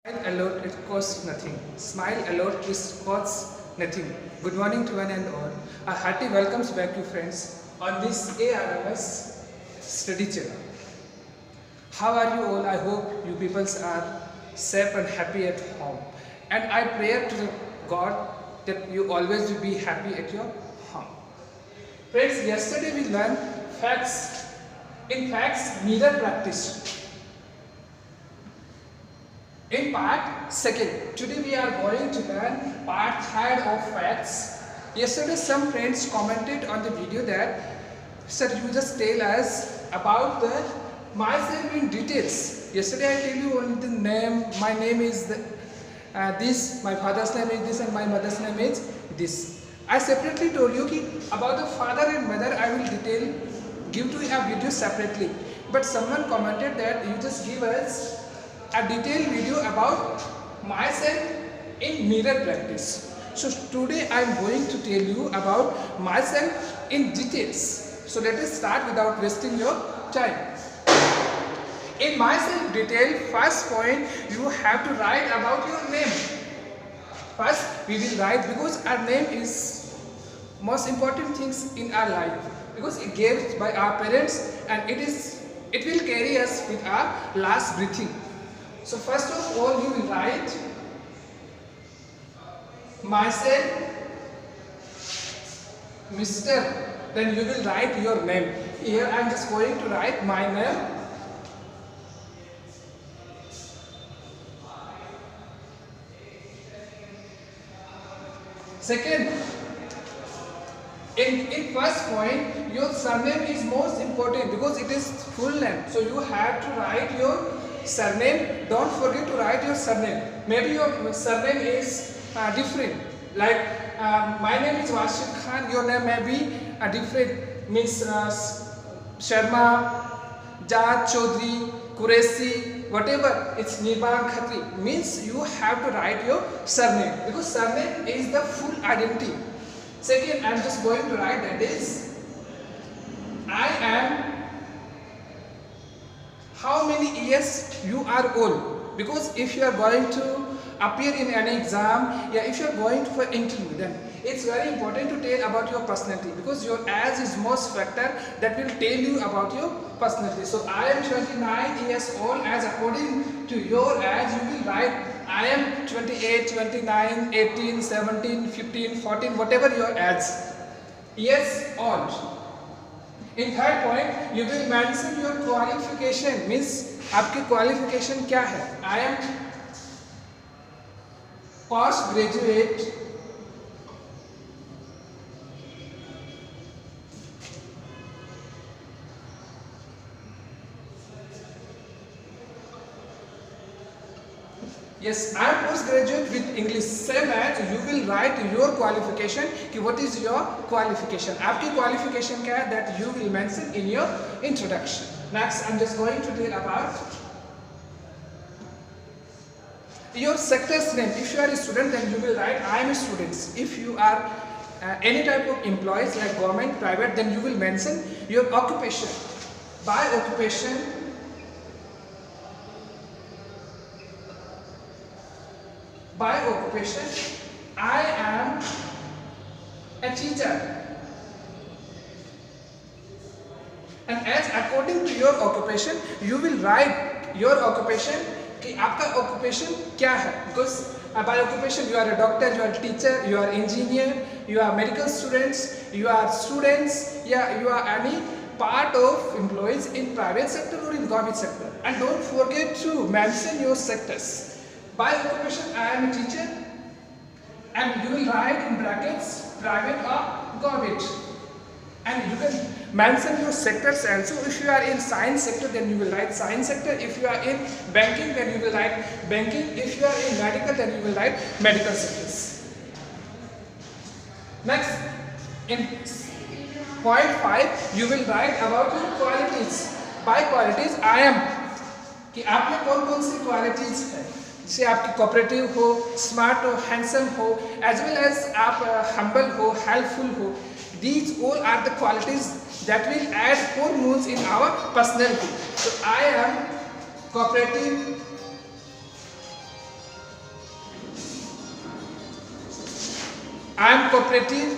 Smile alone, it costs nothing. Smile alone, it costs nothing. Good morning to one and all. A hearty welcomes back to friends on this ARMS study channel. How are you all? I hope you peoples are safe and happy at home. And I pray to God that you always will be happy at your home. Friends, yesterday we learned facts. In facts, mirror practice. In part second, today we are going to learn part third of facts. Yesterday some friends commented on the video that, sir, you just tell us about the myself in details. Yesterday I tell you only the name, my name is this, my father's name is this and my mother's name is this. I separately told you about the father and mother I will give to a video separately. But someone commented that you just give us a detailed video about myself in mirror practice. So today I am going to tell you about myself in details. So let us start without wasting your time. In myself detail, first point, you have to write about your name. First we will write, because our name is most important things in our life, because it given by our parents and it will carry us with our last breathing. So first of all you will write myself, Mr. Then you will write your name. Here I am just going to write my name. Second, in first point, your surname is most important because it is full name. So you have to write your surname. Don't forget to write your surname. Maybe your surname is different. Like my name is Washif Khan. Your name may be different. Means Sharma, Jat, Chaudhary, Qureshi, whatever. It's Nirbhan Khatri. Means you have to write your surname, because surname is the full identity. Second, I am just going to write that is I am how many years you are old, because if you are going to appear in an exam, if you are going for interview, then it's very important to tell about your personality, because your age is most factor that will tell you about your personality. So I am 29 years old, as according to your age you will write I am 28, 29, 18, 17, 15, 14, whatever your age. Yes, old. In third point, you will mention your qualification. Means आपकी qualification क्या है? I am post graduate. Yes, I am postgraduate with English. Same as you will write your qualification. कि what is your qualification? आपकी qualification क्या है? That you will mention in your introduction. Next, I am just going to tell about your sector's name. If you are a student, then you will write I am a student. If you are any type of employees like government, private, then you will mention your occupation. By occupation, I am a teacher. And as according to your occupation, you will write your occupation कि आपका occupation क्या है. Because by occupation you are a doctor, you are a teacher, you are engineer, you are medical students, you are students, you are any part of employees in private sector or in government sector. And don't forget to mention your sectors. By occupation, I am a teacher, and you will write in brackets private or government, and you can mention your sectors also. If you are in science sector, then you will write science sector. If you are in banking, then you will write banking. If you are in medical, then you will write medical sectors. Next, in point 5, you will write about your qualities. By qualities, I am कि आप में कौन-कौन सी qualities है. जैसे आपकी cooperative हो, smart हो, handsome हो, एज वेल एज आप हम्बल हो, हेल्पफुल हो. These all are the qualities that will add hormones in our personality. So I am cooperative, I am cooperative,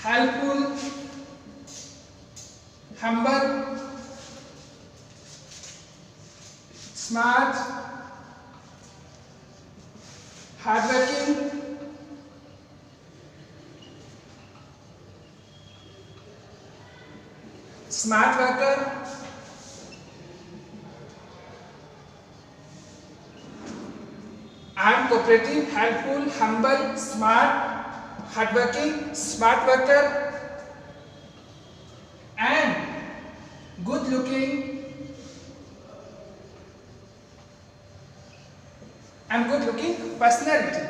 helpful, humble, smart, hardworking, smart worker, I am cooperative, helpful, humble, smart, hardworking, smart worker, and good looking personality.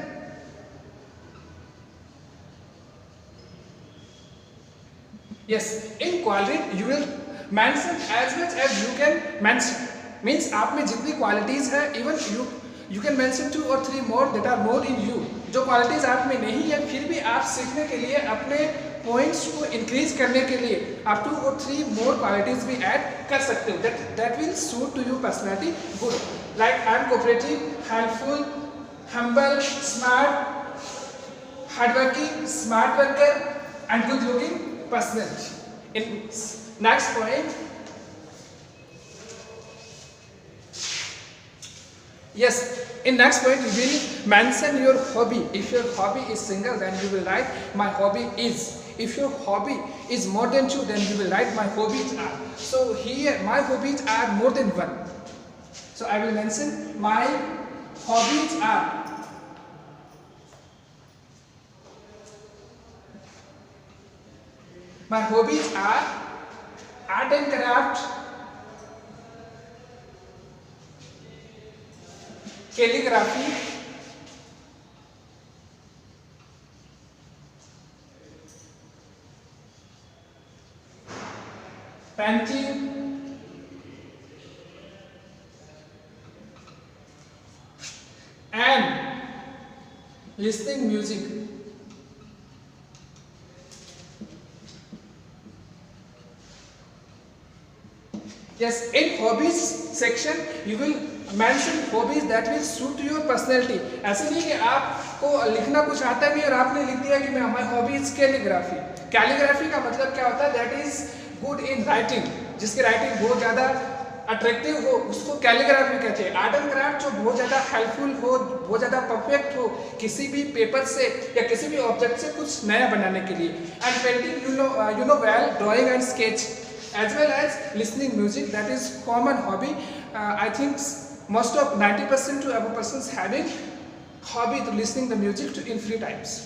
Yes, in quality you will mention as much as you can mention. Means आप में जितनी qualities है, even you can mention 2 or 3 more that are more in you. जो qualities आप में नहीं है, फिर भी आप सीखने के लिए अपने points को increase करने के लिए आप 2 or 3 more qualities भी add कर सकते हो. That will suit to your personality good. Like I am cooperative, helpful, humble, smart, hardworking, smart worker, and good looking personality. In next point, yes, in next point you will mention your hobby. If your hobby is single, then you will write my hobby is. If your hobby is more than 2, then you will write my hobbies are. So here my hobbies are more than 1. So I will mention my hobbies are. My hobbies are art and craft, calligraphy, painting, and listening music. Yes, in hobbies section you will mention hobbies that will suit to your personality. ऐसे नहीं कि आपको लिखना कुछ आता भी और आपने लिख दिया कि my hobby is calligraphy. Calligraphy का मतलब क्या होता है? That is good in writing. जिसकी writing बहुत ज़्यादा अट्रैक्टिव हो उसको कैलीग्राफी कहते हैं. आर्ट एंड क्राफ्ट जो बहुत ज़्यादा हेल्पफुल हो, बहुत ज़्यादा परफेक्ट हो किसी भी पेपर से या किसी भी ऑब्जेक्ट से कुछ नया बनाने के लिए. And painting you know well, drawing and sketch, as well as listening music, that is common hobby. I think most of 90% to above persons having hobby to listening the music to in free times.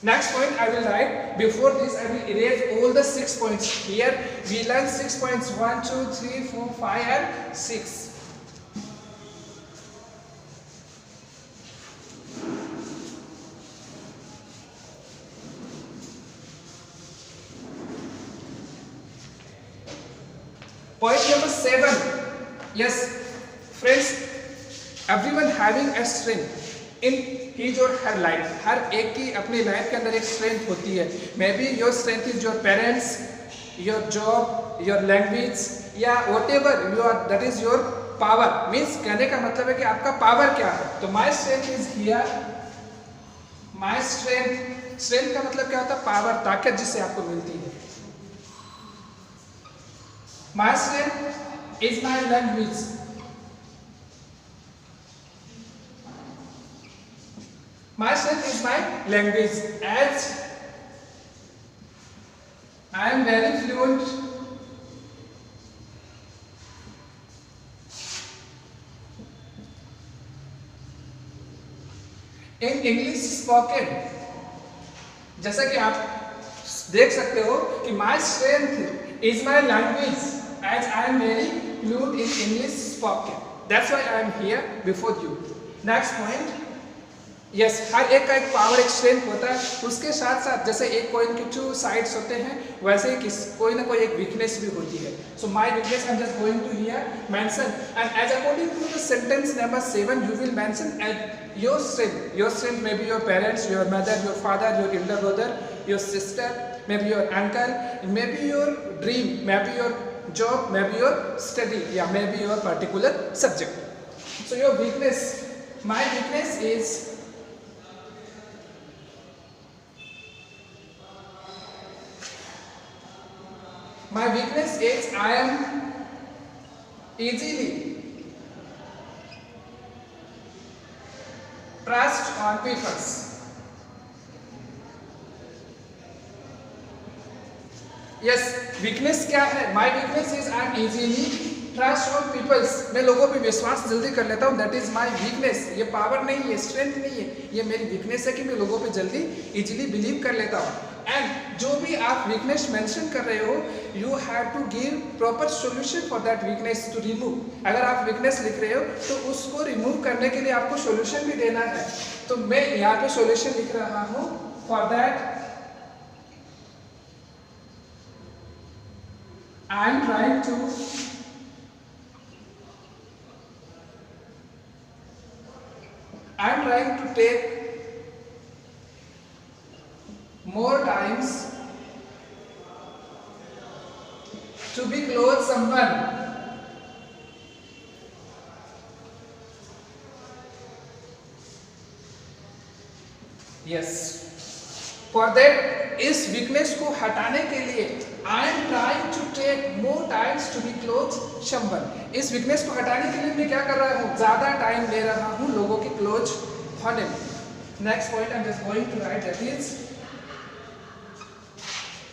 Next point I will write. Before this I will erase all the 6 points. Here we learn 6 points, 1, 2, 3, 4, 5 and 6. Point number 7. Yes, friends, everyone having a strength in his or her life. हर एक की अपनी life के अंदर एक strength होती है. May be your strength is your parents, your job, your language या whatever you are, that is your power. Means कहने का मतलब है कि आपका पावर क्या है. तो my strength is here. My strength का मतलब क्या होता है? पावर, ताकत जिससे आपको मिलती है. My strength is my language. My strength is my language, as I am very fluent in English spoken. जैसा कि आप देख सकते हो कि my strength is my language, as I am very fluent in English spoken. That's why I am here before you. Next point. Yes, हर एक का एक पावर, एक स्ट्रेंथ होता है. उसके साथ साथ जैसे एक कॉइन के 2 साइड्स होते हैं, वैसे ही कोई ना कोई एक वीकनेस भी होती है. So my weakness I am just going to here mention, and as according to the sentence number 7 you will mention your strength. Your strength may be your parents, your mother, your father, your elder brother, your sister, may be your uncle, may be your dream, may be your job, may be your study, या may be your particular subject. So your weakness, my weakness is My weakness is I am easily trust on people. Yes, weakness क्या है? My weakness is I am easily trust on people. मैं लोगों पे विश्वास जल्दी कर लेता हूँ. That is my weakness. ये पावर नहीं है, स्ट्रेंथ नहीं है, ये मेरी वीकनेस है कि मैं लोगों पे जल्दी इजीली बिलीव कर लेता हूँ. एंड जो भी आप वीकनेस मेंशन कर रहे हो, you have to give proper solution for that weakness to remove. अगर आप वीकनेस लिख रहे हो तो उसको रिमूव करने के लिए आपको सॉल्यूशन भी देना है. तो मैं यहाँ पे सॉल्यूशन लिख रहा हूँ. For that I am trying to take more times to be close someone. Yes. For that, इस वीकनेस को हटाने के लिए I am trying to take more times to be close someone. इस वीकनेस को हटाने के लिए मैं क्या कर रहा हूँ? ज़्यादा टाइम ले रहा हूँ लोगों के क्लोज होने में. Next point I am just going to write, that is,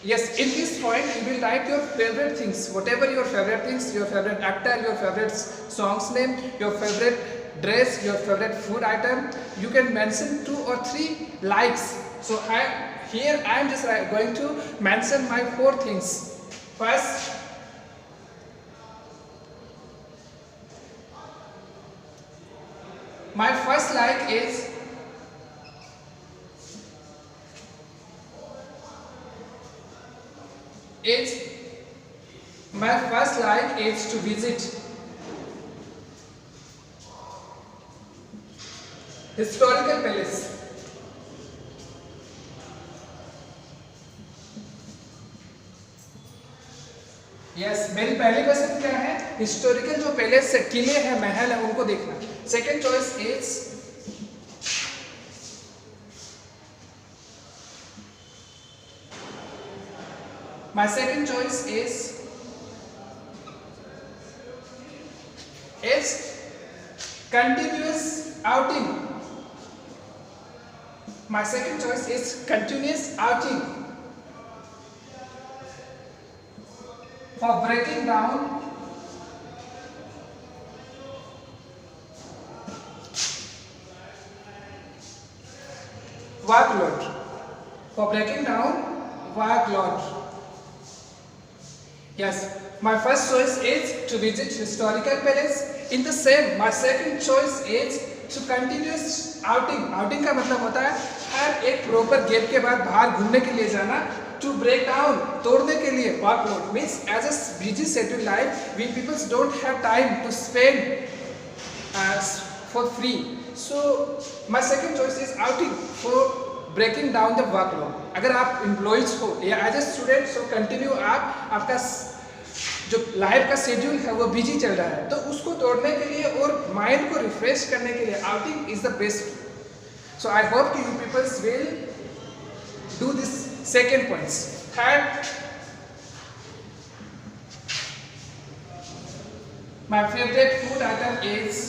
yes, in this point you will write your favorite things, whatever your favorite things, your favorite actor, your favorite song's name, your favorite dress, your favorite food item. You can mention 2 or 3 likes. So here I am just going to mention my 4 things. First, my first like is to visit historical palace. Yes, मेरी पहली पसंद क्या है? Historical जो palace है, किले हैं, महल है, उनको देखना. Second choice is my second choice is continuous outing. My second choice is continuous outing for breaking down workload. Yes, my first choice is to visit historical palace. In the same, my second choice is to continuous outing. Outing का मतलब होता है हर एक proper gap के बाद बाहर घूमने के लिए जाना. To break down, तोड़ने के लिए workload means as a busy scheduled life, we people don't have time to spend for free. So my second choice is outing for breaking down the workload. अगर आप employees हो या as a student, so continue आपका जो life का schedule है वो busy चल रहा है, तो उसको तोड़ने के लिए और माइंड को रिफ्रेश करने के लिए outing is the best. So I hope कि you peoples will do this second points. Third, my favourite food item is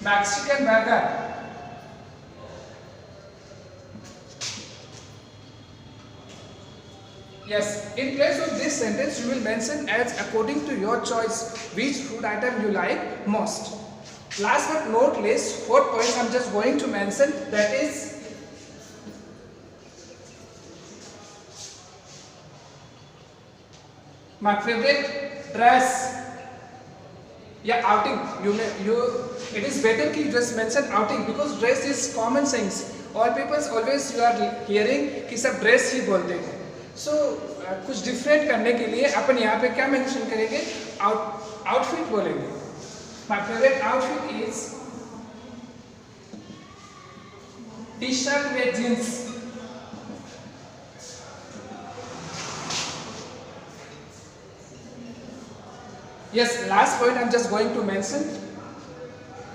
Mexican burger. Yes, in place of this sentence you will mention as according to your choice which food item you like most. Last but not least, fourth point I am just going to mention, that is my favorite dress. Yeah, outing. It is better कि you just mention outing because dress is common sense. All people always you are hearing कि सब dress ही बोलते हैं. So कुछ different करने के लिए अपन यहाँ पे क्या mention करेंगे? Outfit बोलेंगे. My favorite outfit is T-shirt with jeans. Yes, last point I'm just going to mention,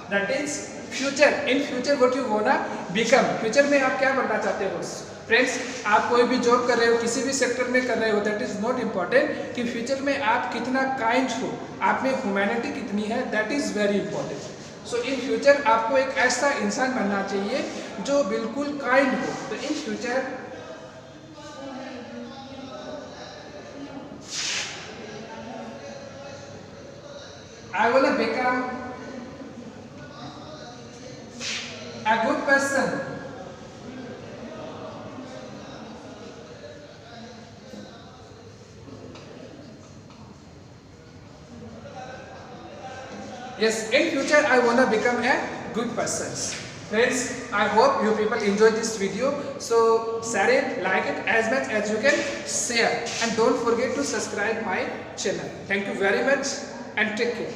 that is future, in future what you वांना become, future में आप क्या बनना चाहते हो। फ्रेंड्स, आप कोई भी जॉब कर रहे हो, किसी भी सेक्टर में कर रहे हो, दैट इज नॉट इम्पॉर्टेंट कि फ्यूचर में आप कितना काइंड हो, आप में ह्यूमैनिटी कितनी है, that is very important. So in future आपको एक ऐसा इंसान बनना चाहिए जो बिल्कुल काइंड हो। तो in future I want to become a good person. Yes, in future I want to become a good person. Friends, I hope you people enjoyed this video. So share it, like it as much as you can share, and don't forget to subscribe my channel. Thank you very much and take care.